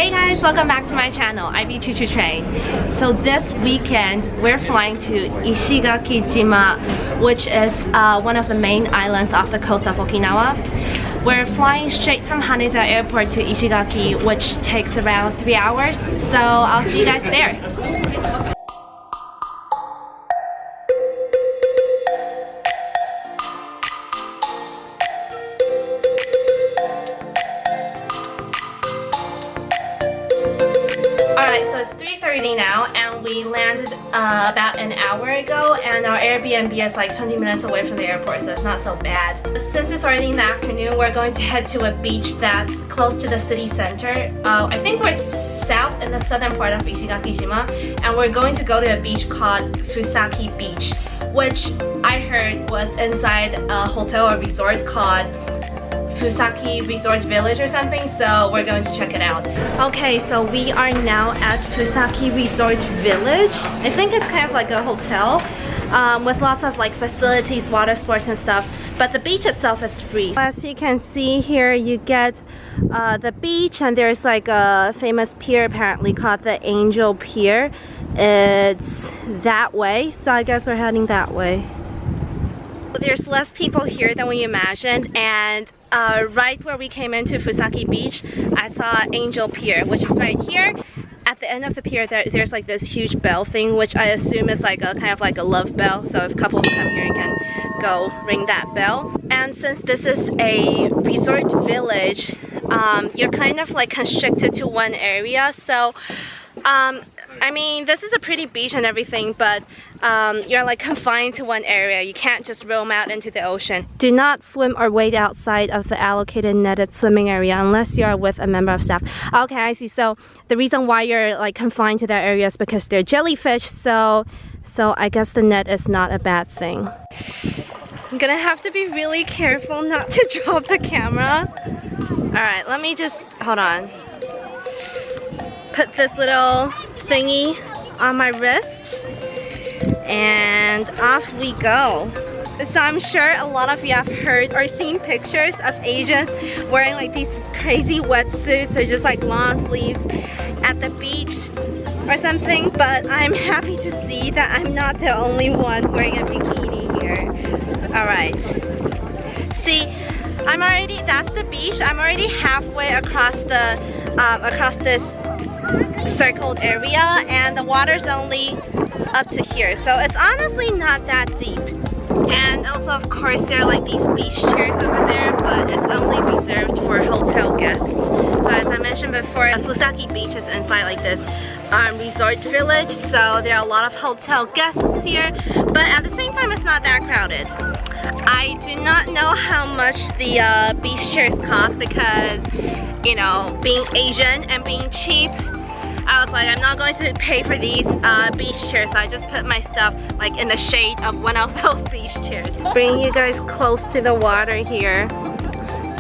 Hey guys, welcome back to my channel, IB Choo Choo Train. So this weekend, we're flying to Ishigakijima, which is one of the main islands off the coast of Okinawa. We're flying straight from Haneda Airport to Ishigaki, which takes around 3 hours. So I'll see you guys there. Alright, so it's 3:30 now and we landed about an hour ago, and our Airbnb is like 20 minutes away from the airport, so it's not so bad. Since it's already in the afternoon, we're going to head to a beach that's close to the city center. I think we're south in the southern part of Ishigakijima, and we're going to go to a beach called Fusaki Beach, which I heard was inside a hotel or resort called Fusaki Resort Village or something, so we're going to check it out. Okay, so we are now at Fusaki Resort Village. I think it's kind of like a hotel with lots of like facilities, water sports and stuff, but the beach itself is free. As you can see here, you get the beach, and there's like a famous pier apparently called the Angel Pier. It's that way, so I guess we're heading that way. There's less people here than we imagined, and right where we came into Fusaki Beach, I saw Angel Pier, which is right here. At the end of the pier, there's like this huge bell thing, which I assume is like a kind of like a love bell. So if couples come here, you can go ring that bell. And since this is a resort village, you're kind of like constricted to one area. So I mean, this is a pretty beach and everything, but you're like confined to one area. You can't just roam out into the ocean. Do not swim or wade outside of the allocated netted swimming area unless you're with a member of staff. Okay, I see. So the reason why you're like confined to that area is because they're jellyfish. So I guess the net is not a bad thing. I'm gonna have to be really careful not to drop the camera. Alright, let me just, hold on. Put this little thingy on my wrist and off we go. So I'm sure a lot of you have heard or seen pictures of Asians wearing like these crazy wetsuits or just like long sleeves at the beach or something, but I'm happy to see that I'm not the only one wearing a bikini here. Alright, see, that's the beach. I'm already halfway across the across this circled area, and the water's only up to here, so it's honestly not that deep. And also, of course, there are like these beach chairs over there, but it's only reserved for hotel guests. So as I mentioned before, Fusaki Beach is inside like this resort village, so there are a lot of hotel guests here, but at the same time it's not that crowded. I do not know how much the beach chairs cost because, you know, being Asian and being cheap, I was like, I'm not going to pay for these beach chairs, so I just put my stuff like in the shade of one of those beach chairs. Bring you guys close to the water here.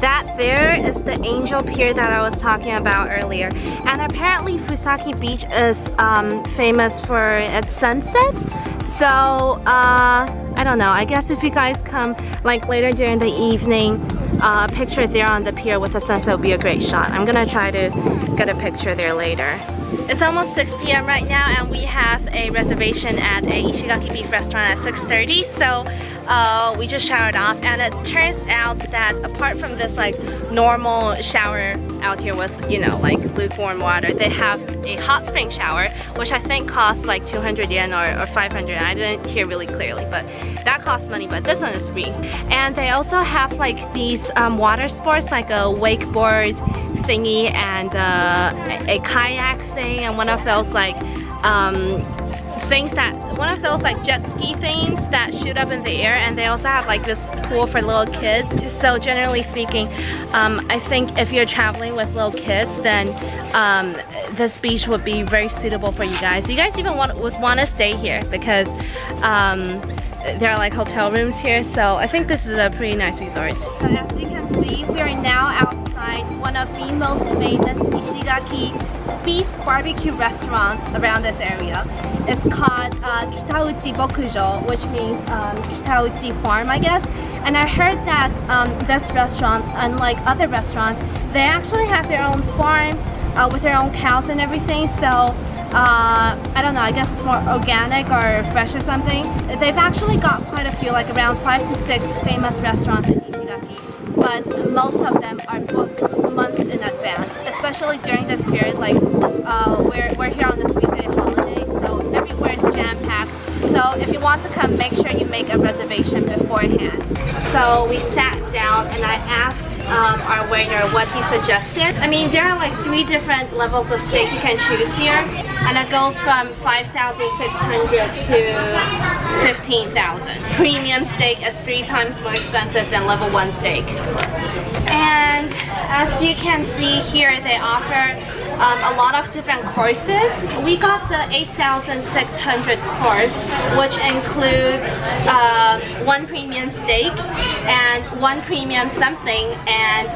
That there is the Angel Pier that I was talking about earlier. And apparently Fusaki Beach is famous for its sunset. So, I don't know, I guess if you guys come like later during the evening, picture there on the pier with the sunset would be a great shot. I'm gonna try to get a picture there later. It's almost 6 p.m. right now, and we have a reservation at a Ishigaki beef restaurant at 6:30, so we just showered off, and it turns out that apart from this like normal shower out here with, you know, like lukewarm water, they have a hot spring shower, which I think costs like 200 yen or 500. I didn't hear really clearly, but that costs money, but this one is free. And they also have like these water sports, like a wakeboard thingy and a kayak thing, and one of those like jet ski things that shoot up in the air, and they also have like this pool for little kids. So generally speaking, I think if you're traveling with little kids, then this beach would be very suitable for you guys. You guys even would want to stay here because there are like hotel rooms here, so I think this is a pretty nice resort. As you can see, we are now outside one of the most famous Ishigaki beef barbecue restaurants around this area. It's called Kitauchi Bokujo, which means Kitauchi Farm, I guess. And I heard that this restaurant, unlike other restaurants, they actually have their own farm with their own cows and everything. So I don't know, I guess it's more organic or fresh or something. They've actually got quite a few, like around 5 to 6 famous restaurants in Ishigaki, but most of them are booked months in advance, especially during this period. Like we're here on the 3-day holiday, so everywhere is jam-packed. So if you want to come, make sure you make a reservation beforehand. So we sat down and I asked our waiter what he suggested. I mean, there are like 3 different levels of steak you can choose here, and it goes from 5,600 to 15,000. Premium steak is 3 times more expensive than level 1 steak. And as you can see here, they offer a lot of different courses. We got the 8,600 course, which includes 1 premium steak and 1 premium something and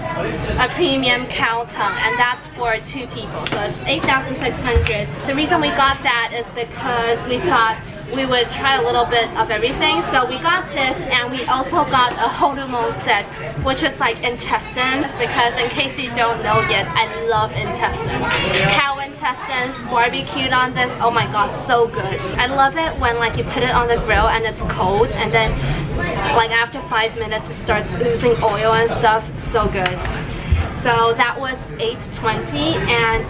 a premium cow tongue, and that's for 2 people. So it's 8,600. The reason we got that is because we thought we would try a little bit of everything. So we got this, and we also got a horumon set, which is like intestines, because in case you don't know yet, I love intestines. Cow intestines barbecued on this, oh my god, so good. I love it when like you put it on the grill and it's cold, and then like after 5 minutes it starts oozing oil and stuff. So good. So that was $8.20, and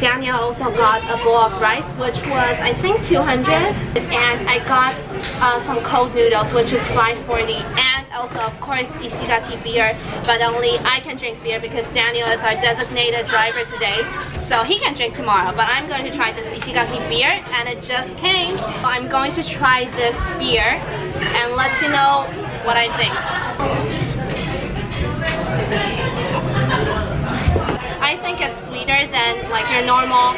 Daniel also got a bowl of rice, which was I think $200, and I got some cold noodles, which is $5.40, and also of course Ishigaki beer, but only I can drink beer because Daniel is our designated driver today, so he can drink tomorrow. But I'm going to try this Ishigaki beer, and it just came. I'm going to try this beer and let you know what I think. I think it's sweeter than like your normal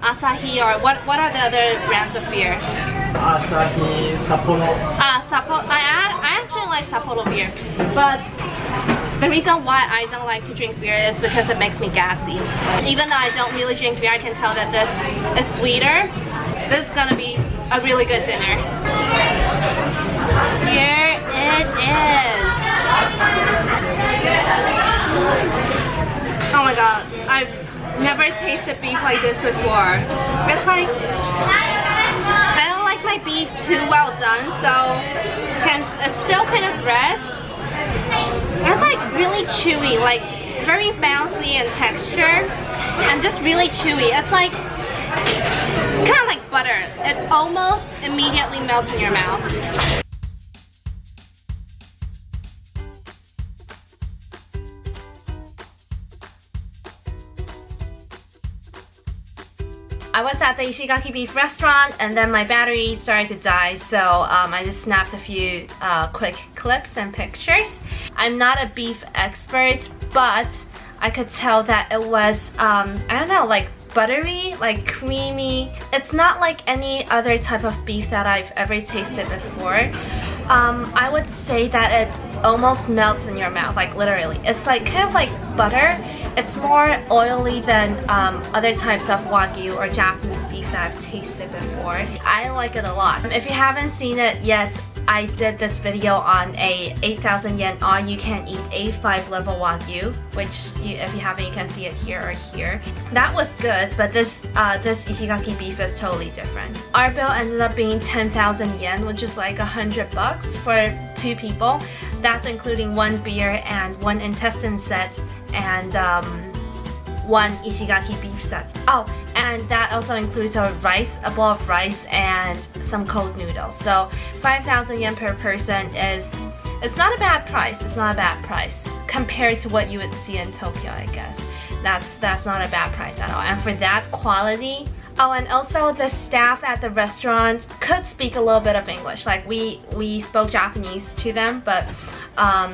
Asahi, or what are the other brands of beer? Asahi, Sapporo. Sapporo. I actually like Sapporo beer, but the reason why I don't like to drink beer is because it makes me gassy. Even though I don't really drink beer, I can tell that this is sweeter. This is gonna be a really good dinner. Here it is. Oh my god, I've never tasted beef like this before. It's like, I don't like my beef too well done, so it's still kind of red. It's like really chewy, like very bouncy in texture, and just really chewy. It's like, it's kind of like butter. It almost immediately melts in your mouth. I was at the Ishigaki beef restaurant, and then my battery started to die, so I just snapped a few quick clips and pictures. I'm not a beef expert, but I could tell that it was, I don't know, like buttery, like creamy. It's not like any other type of beef that I've ever tasted before. I would say that it almost melts in your mouth, like literally. It's like kind of like butter. It's more oily than other types of Wagyu or Japanese beef that I've tasted before. I like it a lot. If you haven't seen it yet, I did this video on a 8,000 yen all-you-can-eat A5 level Wagyu, which if you haven't, you can see it here or here. That was good, but this Ishigaki beef is totally different. Our bill ended up being 10,000 yen, which is like $100 for 2 people. That's including 1 beer and 1 intestine set and 1 Ishigaki beef set. Oh, and that also includes a bowl of rice and some cold noodles. So 5,000 yen per person it's not a bad price. It's not a bad price compared to what you would see in Tokyo, I guess. That's not a bad price at all. And for that quality. Oh, and also the staff at the restaurant could speak a little bit of English. Like we spoke Japanese to them, but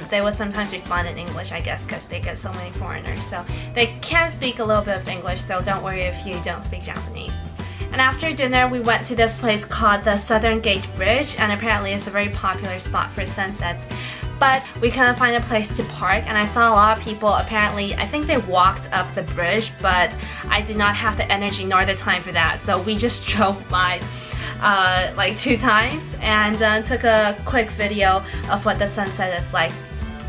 they would sometimes respond in English, I guess, because they get so many foreigners. So they can speak a little bit of English, so don't worry if you don't speak Japanese. And after dinner, we went to this place called the Southern Gate Bridge, and apparently it's a very popular spot for sunsets. But we couldn't find a place to park, and I saw a lot of people, apparently, I think they walked up the bridge, but I did not have the energy nor the time for that, so we just drove by like 2 times and took a quick video of what the sunset is like.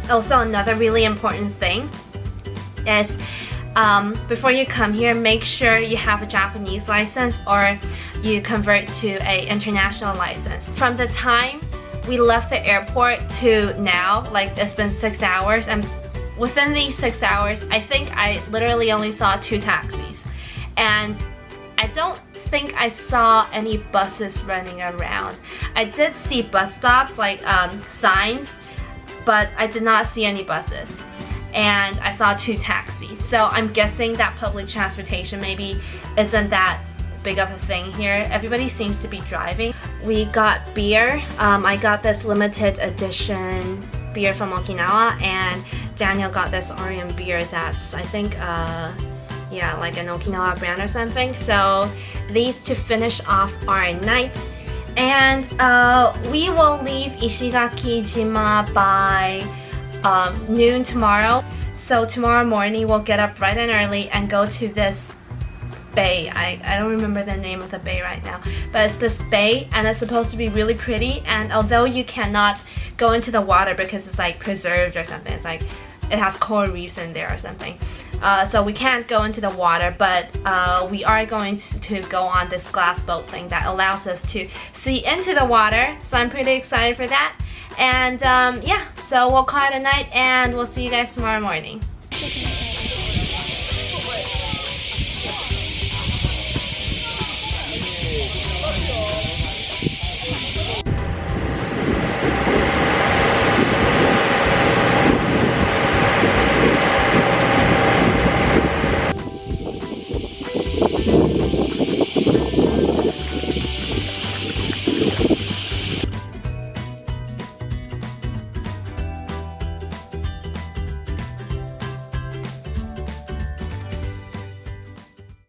Also, another really important thing is before you come here, make sure you have a Japanese license or you convert to an international license. From the time we left the airport to now, like it's been 6 hours, and within these 6 hours, I think I literally only saw 2 taxis. And I don't think I saw any buses running around. I did see bus stops, like signs, but I did not see any buses. And I saw 2 taxis. So I'm guessing that public transportation maybe isn't that big of a thing here. Everybody seems to be driving. We got beer. I got this limited edition beer from Okinawa, and Daniel got this Orion beer that's, I think, yeah, like an Okinawa brand or something. So these to finish off our night. And we will leave Ishigakijima by noon tomorrow. So tomorrow morning we'll get up bright and early and go to this bay. I don't remember the name of the bay right now, but it's this bay and it's supposed to be really pretty. And although you cannot go into the water because it's like preserved or something, it's like it has coral reefs in there or something, so we can't go into the water, but we are going to go on this glass boat thing that allows us to see into the water. So I'm pretty excited for that. And yeah, so we'll call it a night and we'll see you guys tomorrow morning.